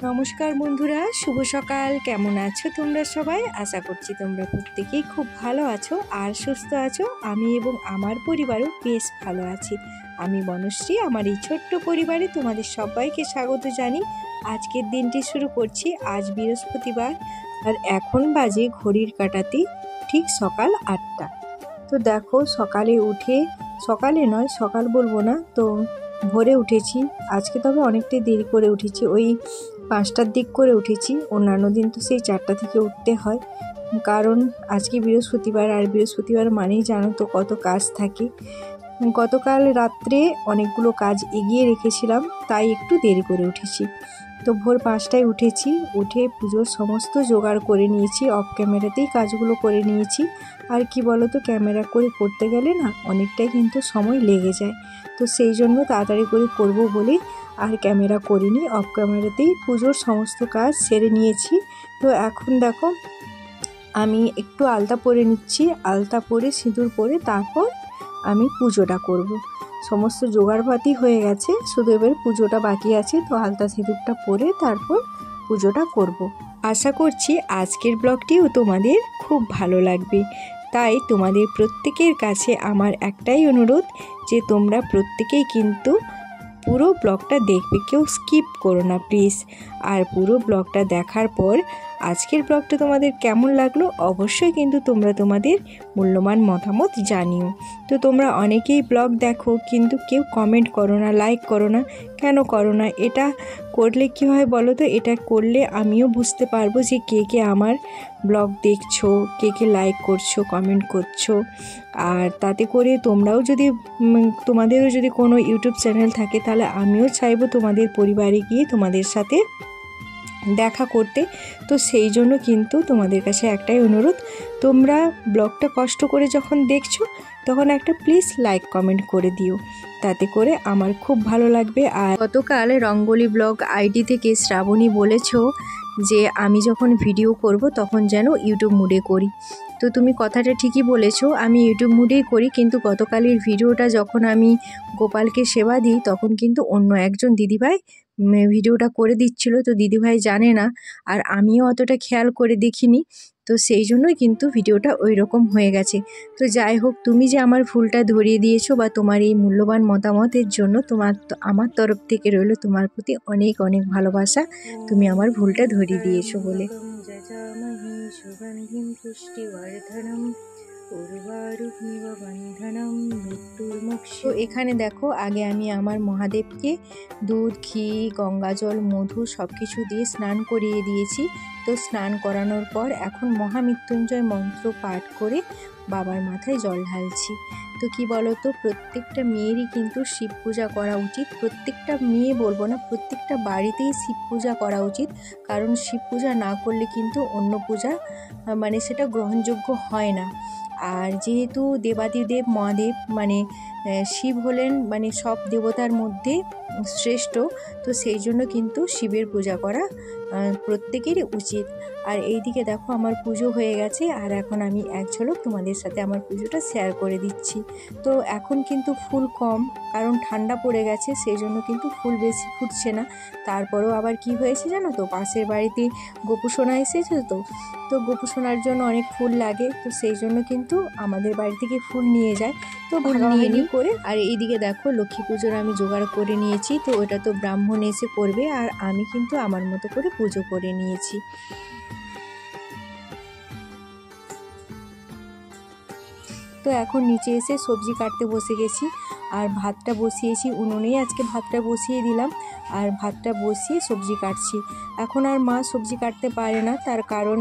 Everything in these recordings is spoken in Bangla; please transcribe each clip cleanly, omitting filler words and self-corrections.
নমস্কার বন্ধুরা, শুভ সকাল। কেমন আছো তোমরা সবাই? আশা করছি তোমরা প্রত্যেকেই খুব ভালো আছো আর সুস্থ আছো। আমি এবং আমার পরিবারও বেশ ভালো আছি। আমি বনশ্রী, আমার এই ছোট্ট পরিবারে তোমাদের সবাইকে স্বাগত জানি। আজকের দিনটি শুরু করছি আজ বৃহস্পতিবার, আর এখন বাজে ঘড়ির কাঁটাতে ঠিক সকাল 8টা। তো দেখো, সকালে নয়, সকাল বলবো না, তো ভোরে উঠেছি আজকে। তবে অনেকটাই দেরি করে উঠেছি, ওই 5টার দিক করে উঠেছি। অন্যান্য দিন তো সেই 4টা থেকে উঠতে হয়, কারণ আজকে বৃহস্পতিবার, আর বৃহস্পতিবার মানেই জানো তো কত কাজ থাকে। গতকাল রাত্রে অনেকগুলো কাজ এগিয়ে রেখেছিলাম, তাই একটু দেরি করে উঠেছি। তো ভোর 5টায় উঠেছি, উঠে পুজোর সমস্ত জোগাড় করে নিয়েছি। অফ ক্যামেরাতেই কাজগুলো করে নিয়েছি। আর কি বলো তো, ক্যামেরা করে করতে গেলে না অনেকটাই কিন্তু সময় লেগে যায়, তো সেই জন্য তাড়াতাড়ি করে করব বলে আর ক্যামেরা করিনি। অফ ক্যামেরাতেই পুজোর সমস্ত কাজ সেরে নিয়েছি। তো এখন দেখো, আমি একটু আলতা পরে নিচ্ছি। আলতা পরে সিঁদুর পরে তারপর আমি পুজোটা করব। সমস্ত জোগাড়পাতি হয়ে গেছে, শুধু এবার পুজোটা বাকি আছে। তো আলতা সিঁদুরটা পরে তারপর পুজোটা করব। আশা করছি আজকের ব্লগটিও তোমাদের খুব ভালো লাগবে। তাই তোমাদের প্রত্যেকের কাছে আমার একটাই অনুরোধ, যে তোমরা প্রত্যেকেই কিন্তু পুরো ব্লগটা দেখবে, কেউ স্কিপ করো না প্লিজ। আর পুরো ব্লগটা দেখার পর আজকের ব্লগটা তোমাদের কেমন লাগলো অবশ্যই কিন্তু তোমরা তোমাদের মূল্যবান মতামত জানিও। তো তোমরা অনেকেই ব্লগ দেখো, কিন্তু কেউ কমেন্ট করো না, লাইক করো না। কেন করো না? এটা করলে কী হয় বলো তো? এটা করলে আমিও বুঝতে পারবো যে কে কে আমার ব্লগ দেখছো, কে কে লাইক করছো, কমেন্ট করছো। আর তাতে করে তোমরাও যদি তোমাদেরও যদি কোনো ইউটিউব চ্যানেল থাকে, তাহলে আমিও চাইবো তোমাদের পরিবারে গিয়ে তোমাদের সাথে দেখা করতে। তো সেই জন্য কিন্তু তোমাদের কাছে একটাই অনুরোধ, তোমরা ব্লগটা কষ্ট করে যখন দেখছো তখন একটা প্লিজ লাইক কমেন্ট করে দিও, তাতে করে আমার খুব ভালো লাগবে। আর গতকাল রঙ্গোলি ব্লগ আইডি থেকে শ্রাবণী বলেছো যে আমি যখন ভিডিও করব তখন যেন ইউটিউব মুডে করি। তো তুমি কথাটা ঠিকই বলেছো, আমি ইউটিউব মুডেই করি। কিন্তু গতকালের ভিডিওটা যখন আমি গোপালকে সেবা দিই, তখন কিন্তু অন্য একজন দিদিভাই ভিডিওটা করে দিচ্ছিল। তো দিদিভাই জানে না, আর আমিও অতটা খেয়াল করে দেখিনি। তো সেই জন্যই কিন্তু ভিডিওটা ওই রকম হয়ে গেছে। তো যাই হোক, তুমি যে আমার ভুলটা ধরিয়ে দিয়েছো বা তোমার এই মূল্যবান মতামতের জন্য আমার তরফ থেকে রইল তোমার প্রতি অনেক অনেক ভালোবাসা। তুমি আমার ভুলটা ধরিয়ে দিয়েছো বলে। তো এখানে দেখো, আগে আমি আমার মহাদেবকে দুধ, ঘি, গঙ্গাজল, মধু সব কিছু দিয়ে স্নান করিয়ে দিয়েছি। তো স্নান করানোর পর এখন মহামৃত্যুঞ্জয় মন্ত্র পাঠ করে বাবার মাথায় জল ঢালছি। তো কি বলো তো, প্রত্যেকটা মেয়েরই কিন্তু শিব পূজা করা উচিত। প্রত্যেকটা মেয়ে বলবো না, প্রত্যেকটা বাড়িতেই শিব পূজা করা উচিত। কারণ শিব পূজা না করলে কিন্তু অন্য পূজা মানে সেটা গ্রহণযোগ্য হয় না। আর যেহেতু দেবাদিদেব মহাদেব মানে শিব হলেন মানে সব দেবতার মধ্যে শ্রেষ্ঠ, তো সেই জন্য কিন্তু শিবের পূজা করা প্রত্যেকেরই উচিত। আর এইদিকে দেখো, আমার পুজো হয়ে গেছে, আর এখন আমি এক ঝলক তোমাদের সাথে আমার পুজোটা শেয়ার করে দিচ্ছি। তো এখন কিন্তু ফুল কম, কারণ ঠান্ডা পড়ে গেছে, সেই জন্য কিন্তু ফুল বেশি ফুটছে না। তারপরেও আবার কি হয়েছে জানো তো, পাশের বাড়িতে গোপুসোনা এসেছে, তো গোপুসোনার জন্য অনেক ফুল লাগে। তো সেই জন্য কিন্তু আমাদের বাড়ি থেকে ফুল নিয়ে যায়, তো ভাগাভাগি করে। আর এইদিকে দেখো, লক্ষ্মী পুজোর আমি জোগাড় করে নিয়েছি। তো ওটা তো ব্রাহ্মণ এসে করবে, আর আমি কিন্তু আমার মতো করে পুজো করে নিয়েছি। তো এখন নিচে এসে সবজি কাটতে বসে গেছি, আর ভাতটা বসিয়েছি উনুনেই। আজকে ভাতটা বসিয়ে দিলাম, আর ভাতটা বসিয়ে সবজি কাটছি। এখন আর মা সবজি কাটতে পারে না, তার কারণ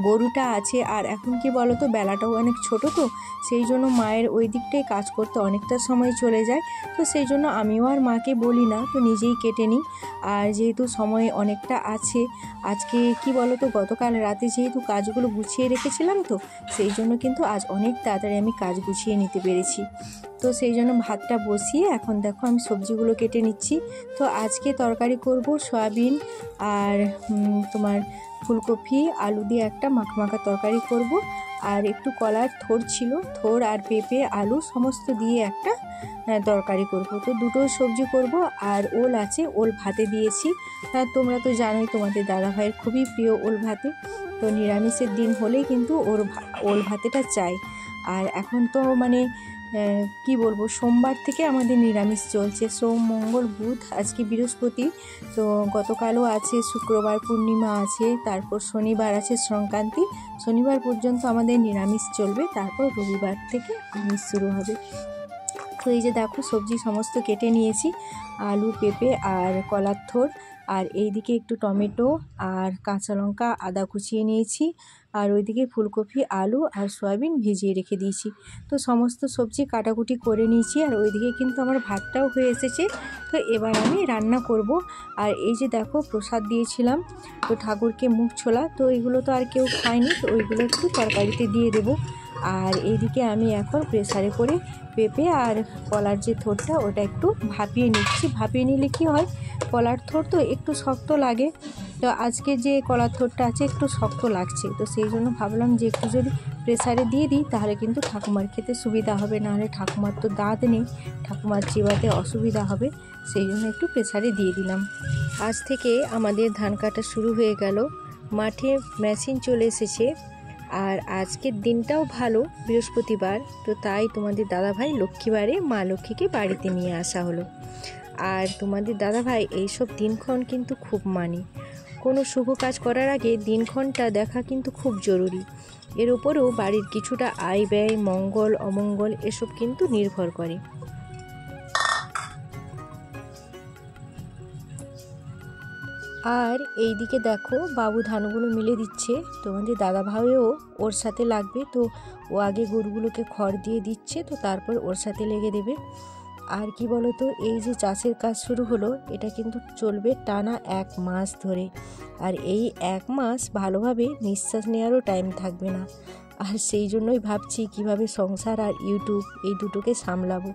গরুটা আছে। আর এখন কি বলো তো, বেলাটাও অনেক ছোট, তো সেই জন্য মায়ের ওই দিকটাই কাজ করতে অনেকটা সময় চলে যায়। তো সেই জন্য আমিও আর মাকে বলি না, তো নিজেই কেটে নিই। আর যেহেতু সময় অনেকটা আছে, আজকে কি বলো তো, গতকাল রাতে যেহেতু কাজগুলো গুছিয়ে রেখেছিলাম, তো সেই জন্য কিন্তু আজ অনেক তাড়াতাড়ি আমি কাজ গুছিয়ে নিতে পেরেছি। তো সেই জন্য ভাতটা বসিয়ে এখন দেখো আমি সবজিগুলো কেটে নিচ্ছি। তো আজকে তরকারি করব সয়াবিন আর তোমার ফুলকপি আলু দিয়ে একটা মাখা তরকারি করব। আর একটু কলার থোড় ছিল, থোড় আর পেঁপে আলু সমস্ত দিয়ে একটা তরকারি করব। তো দুটো সবজি করব। আর ওল আছে, ওল ভাতে দিয়েছি। তোমরা তো জানোই তোমাদের দাদাভাইয়ের খুবই প্রিয় ওল ভাতে। তো নিরামিষের দিন হলেই কিন্তু ওল ভাতেটা চাই। আর এখন তো মানে কি বলবো, সোমবার থেকে আমাদের নিরামিষ চলছে, সোম মঙ্গল বুধ, আজকে বৃহস্পতি। তো গতকালও আছে, শুক্রবার পূর্ণিমা আছে, তারপর শনিবার আছে সংক্রান্তি। শনিবার পর্যন্ত আমাদের নিরামিষ চলবে, তারপর রবিবার থেকে আমিষ শুরু হবে। তো এই যে দেখো সবজি সমস্ত কেটে নিয়েছি, আলু পেঁপে আর কলার থোড়, আর এইদিকে একটু টমেটো আর কাঁচা লঙ্কা আদা কুচিয়ে নিয়েছি। আর ওইদিকে ফুলকপি আলু আর সয়াবিন ভিজিয়ে রেখে দিয়েছি। তো সমস্ত সবজি কাটাকুটি করে নিয়েছি। আর ওইদিকে কিন্তু আমার ভাতটাও হয়ে এসেছে। তো এবার আমি রান্না করব। আর এই যে দেখো প্রসাদ দিয়েছিলাম, তো ঠাকুরকে মুখ ছোলা, তো এগুলো তো আর কেউ খায়নি, তো ওইগুলো একটু তরকারিতে দিয়ে দেবো। আর এইদিকে আমি এখন প্রেসারে করে পেঁপে আর কলার যে থোড়টা ওটা একটু ভাপিয়ে নিচ্ছি। ভাপিয়ে নিলে কি হয়, কলার থোড় তো একটু শক্ত লাগে, তো আজকে যে কলার থোড়টা আছে একটু শক্ত লাগছে। তো সেই জন্য ভাবলাম যে একটু যদি প্রেসারে দিয়ে দিই তাহলে কিন্তু ঠাকুমার খেতে সুবিধা হবে, নাহলে ঠাকুমার তো দাঁত নেই, ঠাকুমার চিবাতে অসুবিধা হবে। সেই জন্য একটু প্রেসারে দিয়ে দিলাম। আজ থেকে আমাদের ধান কাটা শুরু হয়ে গেল, মাঠে মেশিন চলে এসেছে। আর আজকের দিনটাও ভালো, বৃহস্পতিবার, তো তাই তোমাদের দাদাভাই লক্ষ্মীবারে মা লক্ষ্মীকে বাড়িতে নিয়ে আসা হলো। আর তোমাদের দাদাভাই এইসব দিনক্ষণ কিন্তু খুব মানে, কোনো শুভ কাজ করার আগে দিনক্ষণটা দেখা কিন্তু খুব জরুরি। এর উপরেও বাড়ির কিছুটা আয় ব্যয়, মঙ্গল অমঙ্গল এসব কিন্তু নির্ভর করে। আর এই দিকে দেখো বাবু ধানগুলো মিলে দিচ্ছে, তোমাদের দাদাভাইও ওর সাথে লাগবে। তো ও আগে গরুগুলোকে খড় দিয়ে দিচ্ছে, তো তারপর ওর সাথে লেগে দেবে। আর কি বলো তো, এই যে চাষের কাজ শুরু হলো, এটা কিন্তু চলবে টানা 1 মাস ধরে। আর এই 1 মাস ভালোভাবে নিঃশ্বাস নেওয়ারও টাইম থাকবে না। আর সেই জন্যই ভাবছি কিভাবে সংসার আর ইউটিউব এই দুটোকে সামলাবো।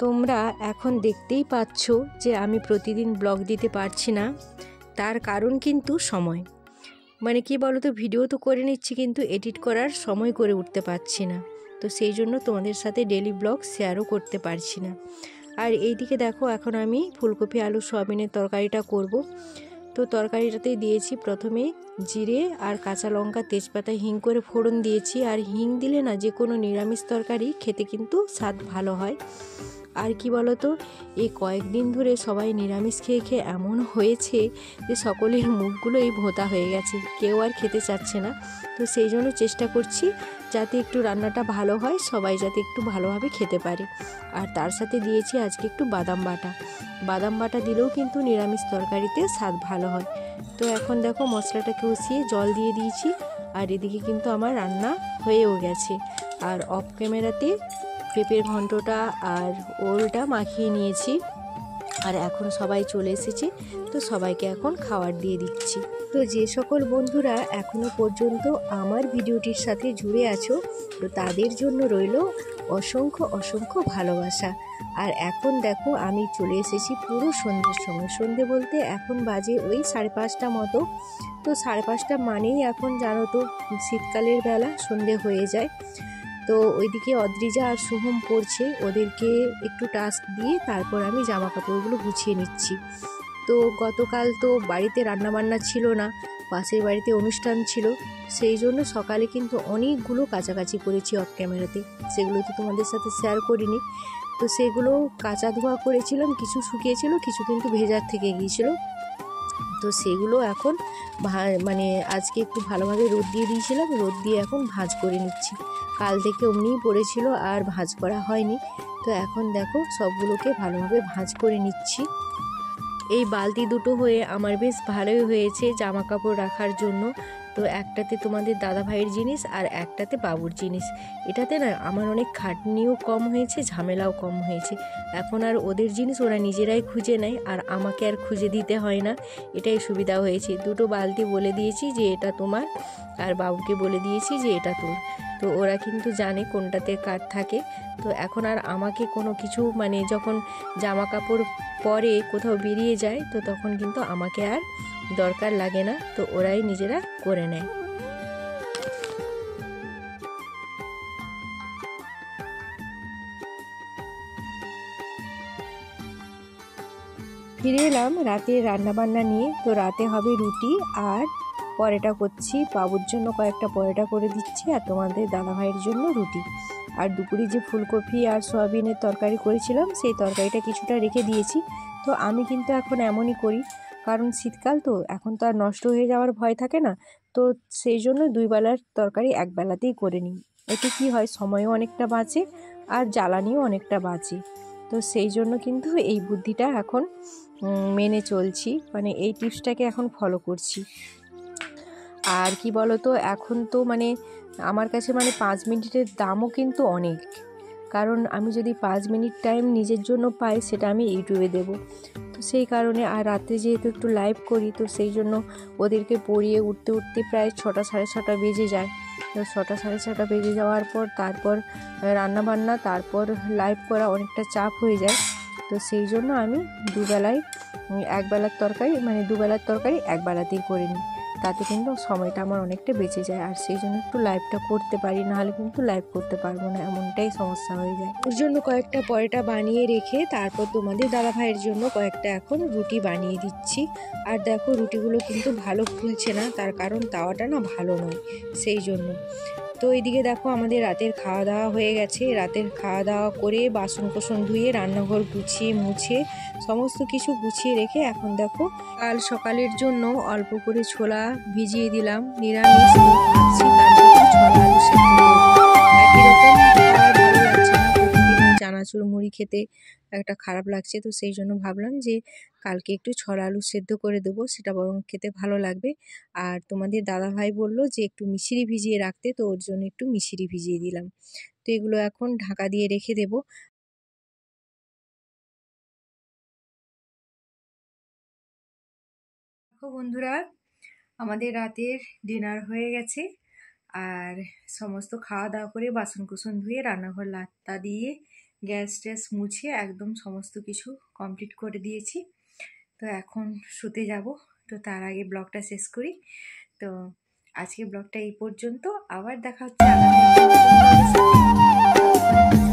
তোমরা এখন দেখতেই পাচ্ছ যে আমি প্রতিদিন ব্লগ দিতে পারছি না, তার কারণ কিন্তু সময়। মানে কি বলো তো, ভিডিও তো করে নিচ্ছি কিন্তু এডিট করার সময় করে উঠতে পারছি না। তো সেই জন্য তোমাদের সাথে ডেলি ব্লগ শেয়ারও করতে পারছি না। আর এইদিকে দেখো এখন আমি ফুলকপি আলু সয়াবিনের তরকারিটা করব। তো তরকারিটাতে দিয়েছি প্রথমে জিরে আর কাঁচা লঙ্কা, তেজপাতা, হিং করে ফোড়ন দিয়েছি। আর হিং দিলে না যে কোনো নিরামিষ তরকারি খেতে কিন্তু স্বাদ ভালো হয়। আর কি বলো তো, এই কয়েকদিন ধরে সবাই নিরামিষ খেয়ে খেয়ে এমন হয়েছে যে সকলের মুখগুলোই ভোঁতা হয়ে গেছে, কেউ আর খেতে চাচ্ছে না। তো সেই জন্য চেষ্টা করছি যাতে একটু রান্নাটা ভালো হয়, সবাই যাতে একটু ভালোভাবে খেতে পারে। আর তার সাথে দিয়েছি আজকে একটু বাদাম বাটা দিলেও কিন্তু নিরামিষ তরকারিতে স্বাদ ভালো হয়। তো এখন দেখো মশলাটাকে কষিয়ে জল দিয়ে দিয়েছি। আর এদিকে কিন্তু আমার রান্না হয়েও গেছে। আর অফ ক্যামেরাতে পেঁপের ঘন্টটা আর ওলটা মাখিয়ে নিয়েছি। আর এখন সবাই চলে এসেছে, তো সবাইকে এখন খাবার দিয়ে দিচ্ছি। তো যে সকল বন্ধুরা এখনো পর্যন্ত আমার ভিডিওটির সাথে জুড়ে আছো, তো তাদের জন্য রইল অসংখ্য ভালোবাসা। আর এখন দেখো আমি চলে এসেছি পুরো সন্ধ্যের সময়। সন্ধ্যে বলতে এখন বাজে ওই 5:30 মতো। তো 5:30 মানেই এখন জানো তো শীতকালের বেলা সন্ধ্যে হয়ে যায়। তো ওইদিকে অদ্রিজা আর শুভম পড়ছে, ওদেরকে একটু টাস্ক দিয়ে তারপর আমি জামা কাপড়গুলো গুছিয়ে নিচ্ছি। তো গতকাল তো বাড়িতে রান্নাবান্না ছিল না, পাশের বাড়িতে অনুষ্ঠান ছিল, সেই জন্য সকালে কিন্তু অনেকগুলো কাচাকাচি করেছি অফ ক্যামেরাতে, সেগুলো তো তোমাদের সাথে শেয়ার করিনি। তো সেগুলো কাচা ধোয়া করেছিলাম, কিছু শুকিয়েছিল, কিছু কিন্তু ভেজার থেকে গিয়েছিল। তো সেগুলো এখন মানে আজকে একটু ভালোভাবে রোদ দিয়ে দিয়েছিলাম, রোদ দিয়ে এখন ভাঁজ করে নিচ্ছি। কাল থেকে অমনিই পড়েছিল আর ভাঁজ করা হয়নি। তো এখন দেখো সবগুলোকে ভালোভাবে ভাঁজ করে নিচ্ছি। এই বালতি দুটো হয়ে আমার বেশ ভালোই হয়েছে জামা কাপড় রাখার জন্য। তো একটাতে তোমাদের দাদা ভাইয়ের জিনিস আর একটাতে বাবুর জিনিস। এটাতে না আমার অনেক খাটনিও কম হয়েছে, ঝামেলাও কম হয়েছে। এখন আর ওদের জিনিস ওরা নিজেরাই খুঁজে নেয় আর আমাকে আর খুঁজে দিতে হয় না, এটাই সুবিধা হয়েছে। দুটো বালতি বলে দিয়েছি যে এটা তোমার, আর বাবুকে বলে দিয়েছি যে এটা তোর। তো ওরা কিন্তু জানে কোনটাতে কার থাকে। তো এখন আর আমাকে কোনো কিছু মানে যখন জামা কাপড় পরে কোথাও বেরিয়ে যায় তো তখন কিন্তু আমাকে আর দরকার লাগে না, তো ওরাই নিজেরা করে নেয়। ফিরে এলাম রাতের রান্নাবান্না নিয়ে। তো রাতে হবে রুটি আর পরোটা করছি, বাবুর জন্য কয়েকটা পরোটা করে দিচ্ছি আর তোমাদের দাদাভাইয়ের জন্য রুটি। আর দুপুরে যে ফুলকপি আর সয়াবিনের তরকারি করেছিলাম সেই তরকারিটা কিছুটা রেখে দিয়েছি। তো আমি কিন্তু এখন এমনই করি, কারণ শীতকাল তো এখন তো আর নষ্ট হয়ে যাওয়ার ভয় থাকে না। তো সেই জন্য দুই বেলার তরকারি এক বেলাতেই করে নিই। এতে কি হয়, সময়ও অনেকটা বাঁচে আর জ্বালানিও অনেকটা বাঁচে। তো সেই জন্য কিন্তু এই বুদ্ধিটা এখন মেনে চলছি, মানে এই টিপসটাকে এখন ফলো করছি। আর কি বলো তো, এখন তো মানে আমার কাছে মানে 5 মিনিটের দামও কিন্তু অনেক, কারণ আমি যদি 5 মিনিট টাইম নিজের জন্য পাই সেটা আমি ইউটিউবে দেব। তো সেই কারণে আর রাতে যেহেতু একটু লাইভ করি তো সেই জন্য ওদেরকে পড়িয়ে উঠতে উঠতে প্রায় 6টা সাড়ে 6টা বেজে যায়। তো 6টা সাড়ে 6টা বেজে যাওয়ার পর তারপর রান্নাবান্না, তারপর লাইভ করা অনেকটা চাপ হয়ে যায়। তো সেই জন্য আমি দুবেলায় একবেলার তরকারি মানে দুবেলার তরকারি একবেলাতেই করে নিই। তাতে কিন্তু সময়টা আমার অনেকটা বেঁচে যায়, আর সেই জন্য একটু লাইভটা করতে পারি, নাহলে কিন্তু লাইভ করতে পারবো না, এমনটাই সমস্যা হয়ে যায়। ওর জন্য কয়েকটা পরোটা বানিয়ে রেখে তারপর তোমাদের দাদা ভাইয়ের জন্য কয়েকটা এখন রুটি বানিয়ে দিচ্ছি। আর দেখো রুটিগুলো কিন্তু ভালো ফুলছে না, তার কারণ তাওয়াটা না ভালো নয়, সেই জন্য। তো এইদিকে দেখো আমাদের রাতের খাওয়া দাওয়া হয়ে গেছে। রাতের খাওয়া দাওয়া করে বাসন কোসন ধুয়ে রান্নাঘর গুছিয়ে মুছে সমস্ত কিছু গুছিয়ে রেখে এখন দেখো কাল সকালের জন্য অল্প করে ছোলা ভিজিয়ে দিলাম, নিরামিষ ভাবছি কালকে ছোলা আলু সেদ্ধ করবো। একই রকম আর ভালো লাগছে না, প্রতিদিন চানাচুর মুড়ি খেতে একটা খারাপ লাগছে। তো সেই জন্য ভাবলাম যে কালকে একটু ছোলা আলু সেদ্ধ করে দেবো, সেটা বরং খেতে ভালো লাগবে। আর তোমাদের দাদাভাই বলল যে একটু মিশরি ভিজিয়ে রাখতে, তো ওর জন্য একটু মিশরি ভিজিয়ে দিলাম। তো এগুলো এখন ঢাকা দিয়ে রেখে দেবো। দেখো বন্ধুরা, আমাদের রাতের ডিনার হয়ে গেছে আর সমস্ত খাওয়া দাওয়া করে বাসন কুসন ধুয়ে রান্নাঘর লাত্তা দিয়ে গ্যাস ট্যাস মুছে একদম সমস্ত কিছু কমপ্লিট করে দিয়েছি। তো এখন শুতে যাব। তো তার আগে ব্লগটা শেষ করি। তো আজকে ব্লগটা এই পর্যন্ত, আবার দেখা হচ্ছে আগামী একটা নতুন ব্লগের সাথে।